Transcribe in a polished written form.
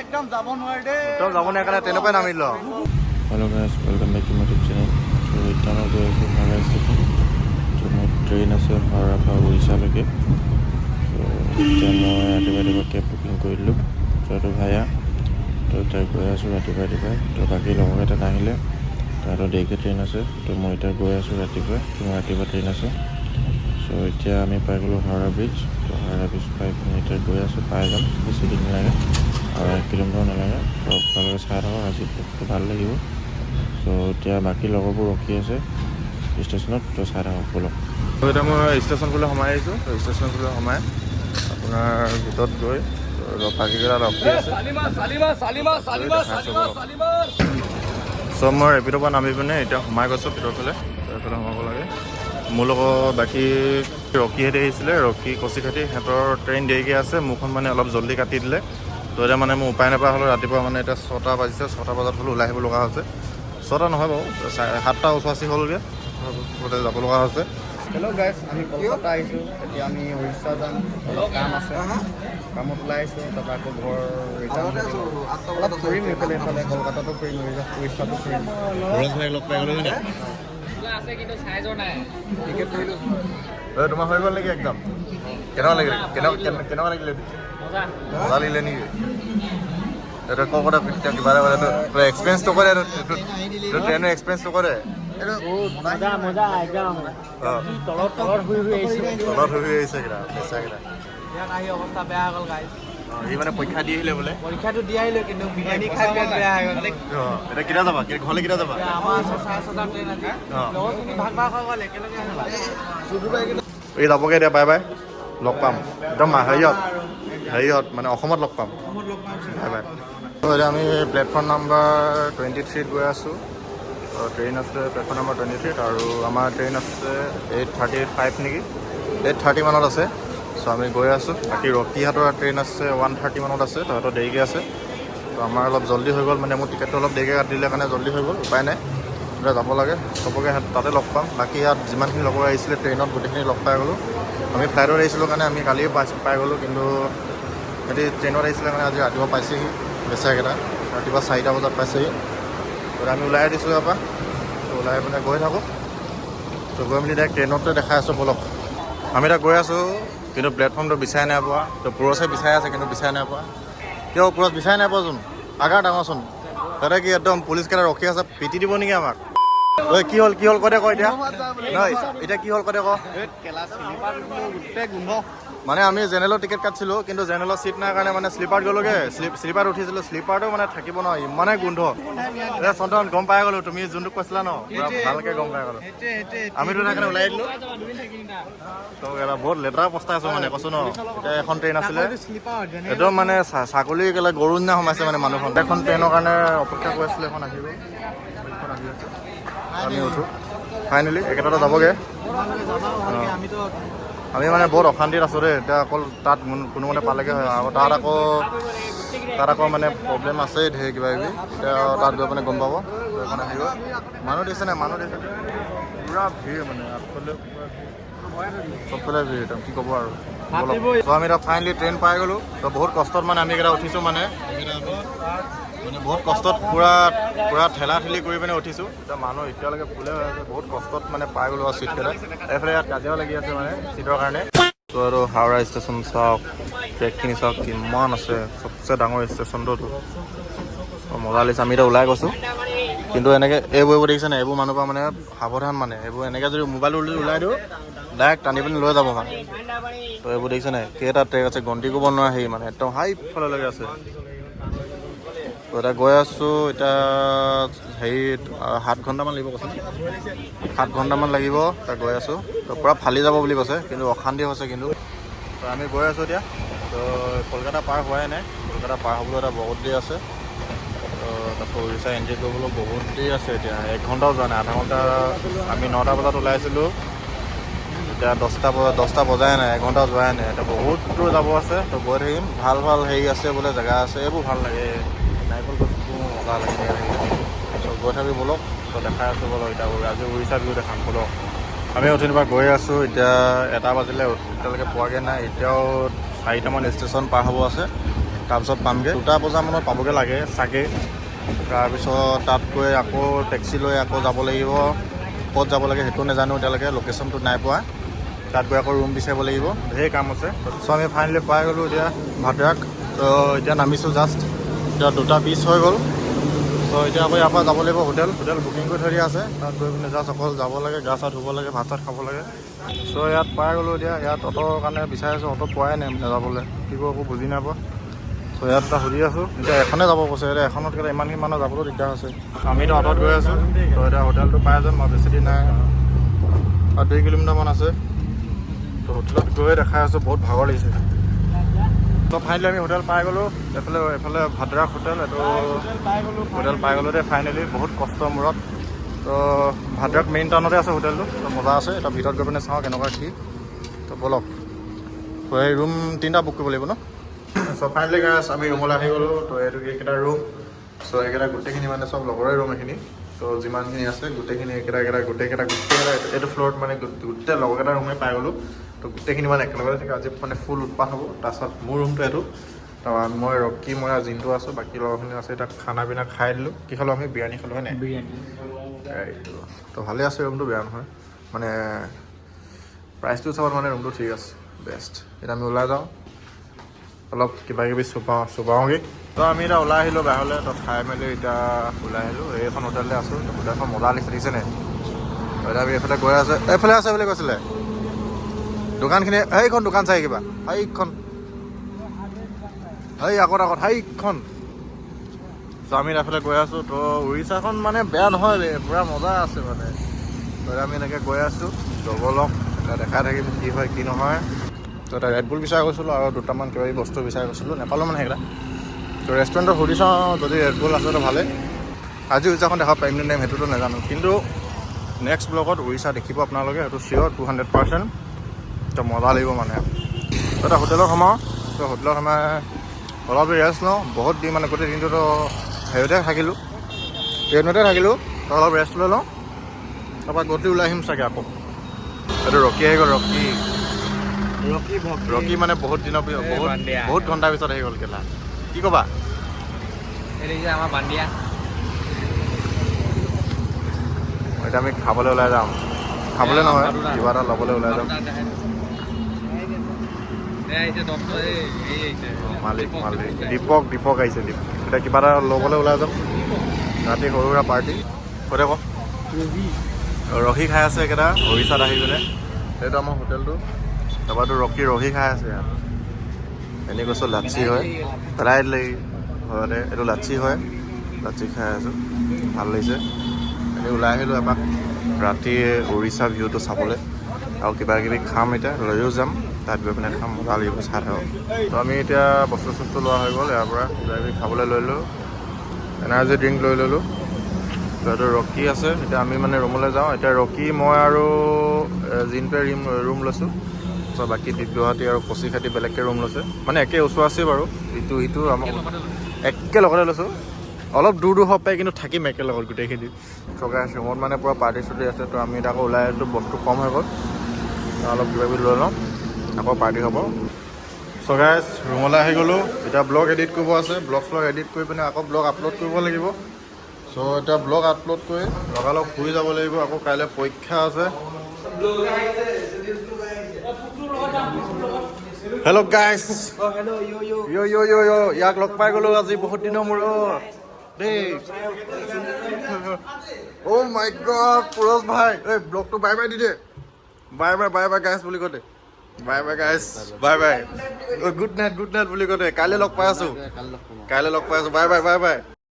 একদম যাব নোৱাৰে দেই একদম যাব নোৱাৰে কাৰণে তেনেকুৱাই নামিল Hello guys, welcome back to my YouTube channel. So এতিয়া মই গৈ আছোঁ হাওৰা ষ্টেচন. তো মোৰ ট্ৰেইন আছে হাওৰাৰ পৰা উৰিষ্যালৈকে. তো এতিয়া মই ৰাতিপুৱা কেব বুকিং কৰিলোঁ. তো এইটো ভায়া. তো এতিয়া গৈ আছোঁ ৰাতিপুৱাই. তো বাকী লগৰকেইটা নাহিলে. তাহাঁতৰ দেৰিকৈ ট্ৰেইন আছে. তো মই এতিয়া গৈ আছোঁ ৰাতিপুৱা ট্ৰেইন আছে. চ' এতিয়া আমি পাই গ'লোঁ হাওৰা ব্ৰিজ. তো হাওৰা ব্ৰিজ পাই পিনি এতিয়া গৈ আছোঁ, পাই যাম, বেছি দিন নালাগে আৰু 1 কিলোমিটাৰ নালাগে. তো আপোনালোকে চাই থাকক, আজি ভাল লাগিব. তো এতিয়া বাকী লগৰবোৰ ৰখি আছে ষ্টেচনত, তো চাই থাকক ব'লক. তো এতিয়া মই ষ্টেচনলৈ সোমাই আহিছোঁ. তো ষ্টেচনলৈ সোমাই আপোনাৰ ভিতৰত গৈ বাকীকেইটা ৰখি আছে। চ' মই ৰেপিডৰ পৰা নামি পিনে এতিয়া সোমাই গৈছোঁ ভিতৰৰ ফালে সোমাব লাগে। মোৰ লগত বাকী ৰকিহেঁতি আহিছিলে, ৰকি কচিকহেঁতি, সিহঁতৰ ট্ৰেইন দেৰিকৈ আছে, মোৰখন মানে অলপ জল্দি কাটি দিলে। তো এতিয়া মানে মোৰ উপায় নাপায় হ'লোঁ, ৰাতিপুৱা মানে এতিয়া 6টা বাজিছে, 6টা বজাত হ'লেও ওলাই আহিব লগা হৈছে। 6টা নহয় বাৰু, 7টা 88 হ'লগৈ, যাব লগা হৈছে। হেল্ল' গাইজ, আমি কলকাতা আহিছোঁ। এতিয়া আমি উৰিষ্যা যাম, অলপ কাম আছে, কামত ওলাই আহিছোঁ। তাৰপৰা আকৌ ঘৰ অলপ ফুৰিম এইফালে কলকাতাতো ফুৰিম, উৰিষ্যাতো ফুৰিম। লগ পাই গ'লো নে আছে কিন্তু সাইজৰ নাই টিকেট কৰিলোঁ তোমাৰ হৈ গ'ল নেকি একদম? কেনেকুৱা লাগিলে? কেনেকুৱা লাগিলে? মজা লাগিলে নেকি? এইটো কলকাতা কিবা এটা এক্সপেৰিয়েঞ্চটো কৰে, ট্ৰেইনৰ এক্সপেৰিয়েঞ্চটো কৰে। মজা একদম তলত শুই আহিছে কেইটা পইচাকেইটা ইয়াত আহি অৱস্থা বেয়া হৈ গ'ল গাইজ। সি মানে পৰীক্ষা দি আহিলে বোলে। পৰীক্ষাটো দি আহিলোঁ কিন্তু বিৰিয়ানী খাই পেট বেয়া হৈ গ'ল। এতিয়া কেতিয়া যাবা? ঘৰলৈ কেতিয়া যাবা? আমাৰ আছে 6:30 ট্ৰেইন আজি। লগৰখিনি ভাগ হৈ গ'ল, একেলগে আহিবা। এই যাবগৈ এতিয়া, বাই বাই, লগ পাম একদম হেৰিয়ত মানে অসমত লগ পাম, বাই বাই। এতিয়া আমি প্লেটফৰ্ম নাম্বাৰ 23ত গৈ আছোঁ। ট্ৰেইন আছে প্লেটফৰ্ম নাম্বাৰ 23 আৰু আমাৰ ট্ৰেইন আছে 8:35 নেকি, 8:30 মানত আছে। চ' আমি গৈ আছোঁ। বাকী ৰকিহাটৰ ট্ৰেইন আছে 1:30 মানত আছে, তাহাঁতৰ দেৰিকৈ আছে। তো আমাৰ অলপ জল্দি হৈ গ'ল, মানে মোৰ টিকেটটো অলপ দেৰিকৈ কাটি দিলে কাৰণে জল্দি হৈ গ'ল, উপায় নাই, এতিয়া যাব লাগে। চবকে তাতে লগ পাম। বাকী ইয়াত যিমানখিনি লগৰ আহিছিলে ট্ৰেইনত গোটেইখিনি লগ পাই গ'লোঁ। আমি ফ্লাইটত আহিছিলোঁ কাৰণে আমি কালিয়ে পাই গ'লোঁ, কিন্তু সিহঁতি ট্ৰেইনত আহিছিলে কাৰণে আজি ৰাতিপুৱা পাইছেহি বেচাৰকেইটা, ৰাতিপুৱা 4টা বজাত পাইছেহি। তো আমি ওলাই দিছোঁ ইয়াৰ পৰা, তো ওলাই পিনে গৈ থাকোঁ। তো গৈ মেলি ডাইৰেক্ট ট্ৰেইনতে দেখাই আছোঁ ব'লক। আমি এতিয়া গৈ আছোঁ, কিন্তু প্লেটফৰ্মটো বিচাৰি নাই পোৱা। তো পুৰছে বিচাৰি আছে কিন্তু বিচাৰি নাই পোৱা। কিয় পুৰছ বিচাৰি নাই পোৱাচোন? আগাৰ ডাঙৰচোন তাতে কি একদম পুলিচকেইটা ৰখি আছে, পিটি দিব নেকি আমাক? ঐ কি হ'ল কৈ দে, ক এতিয়া নহয়, এতিয়া কি হ'ল কৈ দে, ক। মানে আমি জেনেৰেলৰ টিকেট কাটিছিলোঁ, কিন্তু জেনেৰেলৰ ছিট নাই কাৰণে মানে শ্লিপাৰত গ'লোগৈ। শ্লিপাৰত উঠিছিলোঁ, শ্লিপাৰটো মানে থাকিব ন, ইমানেই গোন্ধ। এতিয়া চন্দন গম পাই গ'লোঁ, তুমি যোনটো কৈছিলা ন, পুৰা ভালকৈ গম পাই গ'লোঁ। আমিতো সেইকাৰণে ওলাই দিলোঁ। তো এবাৰ বহুত লেতেৰা পস্তাই আছোঁ মানে, কৈছোঁ ন। এতিয়া এখন ট্ৰেইন আছিলে একদম মানে ছাগলী কেলে গৰু নিচিনা সোমাইছে মানে মানুহখন। এখন ট্ৰেইনৰ কাৰণে অপেক্ষা কৰি আছিলোঁ, এখন আহিব, এখন আহি আছে, আমি উঠোঁ ফাইনেলি, একেটাতে যাবগৈ। আমি মানে বহুত অশান্তিত আছোঁ দেই। এতিয়া অকল তাত কোনোমতে পালেগৈ হয়, আৰু তাত আকৌ মানে প্ৰব্লেম আছেই ধেৰ কিবা কিবি। এতিয়া তাত গৈ মানে গম পাব। মানে আহিব, মানুহ দিছে নাই, পূৰা ভিৰ মানে, চবফালে ভিৰ, একদম কি ক'ব আৰু। তো আমি এতিয়া ফাইনেলি ট্ৰেইন পাই গ'লোঁ। তো বহুত কষ্টত মানে আমি কেইটা উঠিছোঁ, মানে বহুত কষ্টত পূৰা ঠেলি কৰি পিনে উঠিছোঁ। এতিয়া মানুহ এতিয়ালৈকে ফুলে হৈ আছে, বহুত কষ্টত মানে পাই গ'লোঁ আৰু ছিটকেইটা। এইফালে ইয়াত কাজিয়াও লাগি আছে মানে ছিটৰ কাৰণে। তো আৰু হাওৰা ষ্টেচন চাওক, ট্ৰেকখিনি চাওক কিমান আছে, চবচে ডাঙৰ ষ্টেচনটোতো মজা লাগিছে। আমি এতিয়া ওলাই গৈছোঁ, কিন্তু এনেকৈ এইবোৰ দেখিছে নাই, এইবোৰ মানুহৰ পৰা মানে সাৱধান, মানে এইবোৰ এনেকৈ যদি মোবাইলটো ওলাই দিওঁ ডাইৰেক্ট টানি পিনি লৈ যাব মানে। তো এইবোৰ দেখিছে নাই, কেইটা ট্ৰেক আছে গন্তি কৰিব নোৱাৰা, হেৰি মানে একদম হাইফাললৈকে আছে। তো এতিয়া গৈ আছোঁ, এতিয়া হেৰি 7 ঘণ্টামান লাগিব কৈছে, 7 ঘণ্টামান লাগিব। এতিয়া গৈ আছোঁ, তো পূৰা ফালি যাব বুলি কৈছে, কিন্তু অশান্তি হৈছে কিন্তু। তো আমি গৈ আছোঁ এতিয়া। তো কলকাতা পাৰ হোৱাই নাই, কলকাতা পাৰ হ'বলৈ এটা বহুত দেৰি আছে। তো তাৰপিছত উৰিষ্যা এণ্ট্ৰি কৰিবলৈ বহুত দেৰি আছে, এতিয়া 1 ঘণ্টাও যোৱা নাই, আধা ঘণ্টা। আমি 9টা বজাত ওলাইছিলোঁ, এতিয়া 10টা বজাই নাই, 1 ঘণ্টা যোৱাই নাই। এতিয়া বহুত দূৰ যাব আছে, তো গৈ থাকিম। ভাল হেৰি আছে বোলে, জেগা আছে, এইবোৰ ভাল লাগে, নাৰিকল গছবোৰ মজা লাগে। তো গৈ থাকি ব'লক, তো দেখাই আছোঁ ব'লক। এতিয়া আজি উৰিষ্যা ভিউ দেখাম ব'লক। আমি অথনিৰ পৰা গৈ আছোঁ, এতিয়া 1টা বাজিলে, এতিয়ালৈকে পোৱাগৈ নাই। এতিয়াও 4টামান ষ্টেচন পাৰ হ'ব আছে। তাৰপিছত পামগৈ 2টা বজামানত পাবগৈ লাগে চাগে। তাৰপিছত তাত গৈ আকৌ টেক্সি লৈ আকৌ যাব লাগিব। ক'ত যাব লাগে সেইটো নাজানো এতিয়ালৈকে, লোকেশ্যনটো নাই পোৱা। তাত গৈ আকৌ ৰুম বিচাৰিব লাগিব, ধেৰ কাম আছে। চ' আমি ফাইনেলি পাই গ'লোঁ এতিয়া ভাদ্ৰাক। তো এতিয়া নামিছোঁ জাষ্ট, এতিয়া 2টা 20 হৈ গ'ল। চ' এতিয়া আকৌ ইয়াৰ পৰা যাব লাগিব হোটেল বুকিং কৰি থৈ দিয়া আছে। তাত গৈ পিনে জাষ্ট অকল যাব লাগে, গা চা ধুব লাগে, ভাত চাত খাব লাগে। চ' ইয়াত পাই গ'লোঁ এতিয়া। ইয়াত অ'টোৰ কাৰণে বিচাৰি আছোঁ, অ'টো পোৱাই নাই মানে যাবলৈ, কি কৰোঁ একো বুজি নাই পোৱা। চ' ইয়াত এটা সুধি আছোঁ, এতিয়া এখনে যাব কৈছে। এতিয়া এখনত কেলে ইমানখিনি মানুহ যাবলৈ দিগদাৰ হৈছে। আমিতো অ'টোত গৈ আছোঁ। তো এতিয়া হোটেলটো পাই যাম আৰু বেছি দিন নাই, আৰু 2 কিলোমিটাৰমান আছে। তো হোটেলত গৈ দেখাই আছোঁ, বহুত ভাগৰ লাগিছে। তো ফাইনেলি আমি হোটেল পাই গ'লোঁ। এফালে ভাদ্ৰাক হোটেল, এইটো হোটেল পাই গ'লোঁ দে ফাইনেলি, বহুত কষ্টৰ মূৰত। তো ভাদ্ৰাক মেইন টাউনতে আছে হোটেলটো, তো মজা আছে। এতিয়া ভিতৰত গৈ পিনে চাওঁ কেনেকুৱা কি। তো ব'লক, তো এই ৰুম 3টা বুক কৰিব লাগিব ন। চ' ফাইনেলি গাইছ আমি ৰুমলৈ আহি গ'লোঁ। তো এইকেইটা ৰুম, চ' এইকেইটা গোটেইখিনি মানে চব লগৰে ৰুম এইখিনি। তো যিমানখিনি আছে গোটেইখিনি গোটেইকেইটা এইটো ফ্ল'ৰত মানে গোটেই লগৰকেইটা ৰুমে পাই গ'লোঁ। তো গোটেইখিনি মানে একেলগতে থাকে, আজি মানে ফুল উৎপাত হ'ব। তাৰপাছত মোৰ ৰুমটো এইটো, তাৰপৰা মই ৰকি মই আৰু জিন্তু আছোঁ, বাকী লগৰখিনি আছে। এতিয়া খানা পিনা খাই দিলোঁ। কি খালোঁ আমি? বিৰিয়ানী খালোঁ হয় নাই? এইটো তো ভালেই আছে ৰুমটো, বেয়া নহয়। মানে প্ৰাইচটো চাব মানে ৰুমটো ঠিক আছে, বেষ্ট। এতিয়া আমি ওলাই যাওঁ, অলপ কিবা কিবি চুপাওঁগৈ। তো আমি এতিয়া ওলাই আহিলোঁ বাহিৰলৈ। তো খাই মেলি এতিয়া ওলাই আহিলোঁ। এইখন হোটেলতে আছোঁ। হোটেলখন মজা লাগিছে, দেখিছে নাই? এতিয়া আমি এইফালে গৈ আছে, এইফালে আছে বুলি কৈছিলে দোকানখিনি। সেইখন দোকান চাই কিবা, সেইখন আগত সেইখন। চ' আমি এইফালে গৈ আছোঁ। তো উৰিষ্যাখন মানে বেয়া নহয়, পূৰা মজা আছে মানে। তো আমি এনেকৈ গৈ আছোঁ, ব'লক এতিয়া দেখাই থাকিম কি হয় কি নহয়। তো এটা ৰেডবুল বিচাৰি গৈছিলোঁ আৰু 2টামান কিবা বস্তু বিচাৰি গৈছিলোঁ, নাপালোঁ মানে সেইকেইটা। তো ৰেষ্টুৰেণ্টত সুধি চাওঁ, যদি ৰেডবুল আছে তো ভালেই। আজি উৰিষ্যাখন দেখাব পাৰিম নে নাই সেইটোতো নাজানো, কিন্তু নেক্সট ব্লগত উৰিষ্যা দেখিব আপোনালোকে, সেইটো চিয়'ৰ 200%। তো মজা লাগিব মানে। তো এটা হোটেলত সোমাওঁ। তো হোটেলত সোমাই অলপ ৰেষ্ট লওঁ। বহুত দিন মানে গোটেই দিনটোতো হেৰিতে থাকিলোঁ, ট্ৰেইনতে থাকিলোঁ। তো অলপ ৰেষ্ট লৈ লওঁ, তাৰপৰা গধূলি ওলাই আহিম চাগে আকৌ। এইটো ৰকি আহি গ'ল, ৰকি মানে বহুত দিনৰ পিছত, বহুত ঘণ্টাৰ পিছত আহি গ'ল। কেলা কি ক'বা? আমাৰ বান্দিয়া এতিয়া আমি খাবলৈ ওলাই যাম। খাবলৈ নহয়, কিবা এটা ল'বলৈ ওলাই যাম। মালিক দীপক আহিছে। এতিয়া কিবা এটা ল'বলৈ ওলাই যাম। ৰাতি সৰু সুৰা পাৰ্টি কৈ কওক। ৰহি খাই আছে এইকেইটা উৰিষ্যাত আহি পিনে। সেইটো আমাৰ হোটেলটো। তাৰপৰাতো ৰহি খাই আছে ইয়াত। এনেই কৈছোঁ লাচ্ছি হয়, পেলাই দিলে ঘৰতে। এইটো লাচ্ছি হয়, লাচ্ছি খাই আছোঁ, ভাল লাগিছে। এনেই ওলাই আহিলোঁ এপাক ৰাতি উৰিষ্যা ভিউটো চাবলৈ, আৰু কিবা কিবি খাম। এতিয়া লৈও যাম, তাত গৈ পিনে খাম, মজা লাগিব চাই থাকক। তো আমি এতিয়া বস্তু লোৱা হৈ গ'ল। ইয়াৰ পৰা কিবা কিবি খাবলৈ লৈ ল'লোঁ, এনাৰ্জি ড্ৰিংক লৈ ল'লোঁ। তো এইটো ৰকি আছে। এতিয়া আমি মানে ৰুমলৈ যাওঁ। এতিয়া ৰকি, মই আৰু জিনটোৱে ৰুম লৈছোঁ। চ' বাকী দিব্যহাটী আৰু কচিঘাটী বেলেগকৈ ৰুম লৈছে, মানে একে ওচৰা-ওচৰি বাৰু। সিটো আমাৰ একেলগতে লৈছোঁ। অলপ দূৰ হ'ব পাৰে, কিন্তু থাকিম একেলগত গোটেইখিনি। চৰকাৰী ৰুমত মানে পূৰা পাৰ্টি চুটি আছে। তো আমি এতিয়া আকৌ ওলাই আহিছোঁ, বস্তু কম হৈ গ'ল। অলপ কিবা কিবি লৈ লওঁ, আকৌ পাৰ্টি হ'ব। চ' গাইজ ৰুমলৈ আহি গ'লোঁ। এতিয়া ব্লগ এডিট কৰিব আছে। ব্লগ এডিট কৰি পিনে আকৌ ব্লগ আপলোড কৰিব লাগিব। চ' এতিয়া ব্লগ আপলোড কৰি লগালগ শুই যাব লাগিব, আকৌ কাইলৈ পৰীক্ষা আছে। হেল্ল' গাইজ, ইয়াক লগ পাই গ'লোঁ আজি বহুত দিনৰ মূৰত দেই। অ' মাই গড, পুৰজ ভাই, এই ব্লগটো bye by the De. Bye bye guys বুলি কৈ দে। বাই গাইজ, বাই। গুড নাইট বুলি কৈ দে। কাইলৈ লগ পাই আছোঁ, বাই বাই।